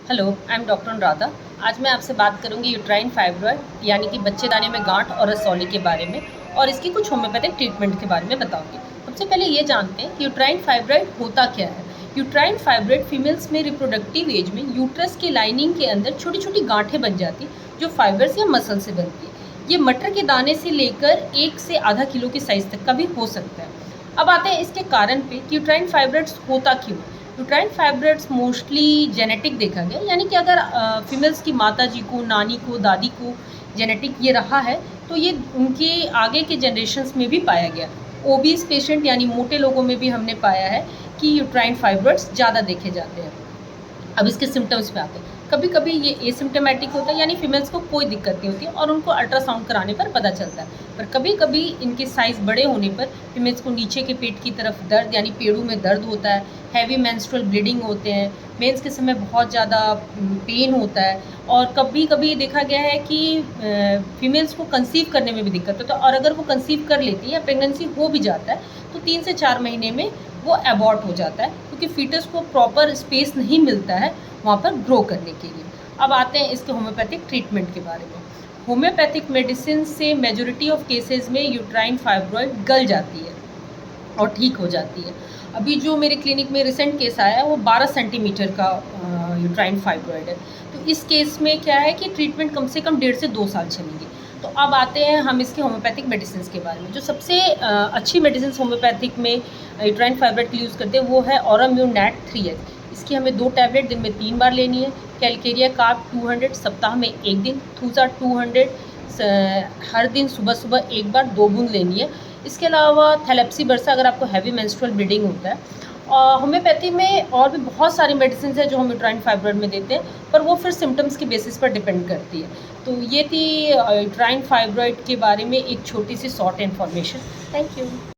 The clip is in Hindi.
Hello, I am doctor Anuradha. आज मैं आपसे बात करूंगी यूट्राइन फाइब्रॉइड यानी कि बच्चेदानी में गांठ और रसौली के बारे में और इसकी कुछ होम्योपैथिक ट्रीटमेंट के बारे में बताऊंगी। सबसे पहले ये जानते हैं कि यूट्राइन फाइब्रॉइड होता क्या है। यूट्राइन फाइब्रॉइड फीमेल्स में रिप्रोडक्टिव एज में यूट्रस की लाइनिंग के अंदर छोटी छोटी गांठें बन जाती जो फाइबर्स या मसल से बनती है। ये मटर के दाने से लेकर 1 से आधा किलो की साइज़ तक का भी हो सकता है। अब आते हैं इसके कारण पे कि यूट्राइन फाइब्रॉइड्स होता क्यों। यूट्राइन फाइब्रॉइड्स मोस्टली जेनेटिक देखा गया, यानी कि अगर फीमेल्स की माता जी को, नानी को, दादी को जेनेटिक ये रहा है तो ये उनके आगे के जनरेशन्स में भी पाया गया। ओबीस पेशेंट यानी मोटे लोगों में भी हमने पाया है कि यूट्राइन फाइब्रॉइड्स ज़्यादा देखे जाते हैं। अब इसके सिम्टम्स पे आते हैं। कभी कभी ये एसिम्टोमेटिक होता है, यानी फीमेल्स को कोई दिक्कत नहीं होती और उनको अल्ट्रासाउंड कराने पर पता चलता है। पर कभी कभी इनके साइज़ बड़े होने पर फीमेल्स को नीचे के पेट की तरफ दर्द यानी पेड़ों में दर्द होता है, हैवी मेंस्ट्रुअल ब्लीडिंग होते हैं, मेंस के समय बहुत ज़्यादा पेन होता है और कभी कभी देखा गया है कि फीमेल्स को कंसीव करने में भी दिक्कत होता है और अगर वो कंसीव कर लेती है या प्रेगनेंसी हो भी जाता है तो 3 से 4 महीने में वो अबॉर्ट हो जाता है, क्योंकि फीटस को प्रॉपर स्पेस नहीं मिलता है वहाँ पर ग्रो करने के लिए। अब आते हैं इसके होम्योपैथिक ट्रीटमेंट के बारे में। होम्योपैथिक मेडिसिन से मेजॉरिटी ऑफ केसेस में यूट्राइन फाइब्रॉइड गल जाती है और ठीक हो जाती है। अभी जो मेरे क्लिनिक में रिसेंट केस आया है वो 12 सेंटीमीटर का यूट्राइन फाइब्रॉइड है। तो इस केस में क्या है कि ट्रीटमेंट कम से कम 1.5 से 2 साल चलेगी। तो अब आते हैं हम इसके होम्योपैथिक मेडिसिन के बारे में। जो सबसे अच्छी मेडिसिन होम्योपैथिक में यूट्राइन फाइब्रॉइड के लिए यूज़ करते हैं वो है ऑराम्यून नैट 3H। इसकी हमें 2 टैबलेट दिन में 3 बार लेनी है। कैलकेरिया कार्ब 200 सप्ताह में 1 दिन, थूजा 200 हर दिन सुबह सुबह 1 बार 2 बूंद लेनी है। इसके अलावा थैलेप्सी बर्सा अगर आपको हैवी मेंस्ट्रुअल ब्लीडिंग होता है। होम्योपैथी में और भी बहुत सारी मेडिसिन है जो हम यूट्राइन फाइब्रॉइड में देते हैं, पर वो फिर सिम्टम्स के बेसिस पर डिपेंड करती है। तो ये थी यूट्राइन फाइब्रॉइड के बारे में एक छोटी सी शॉर्ट इन्फॉर्मेशन। Thank you.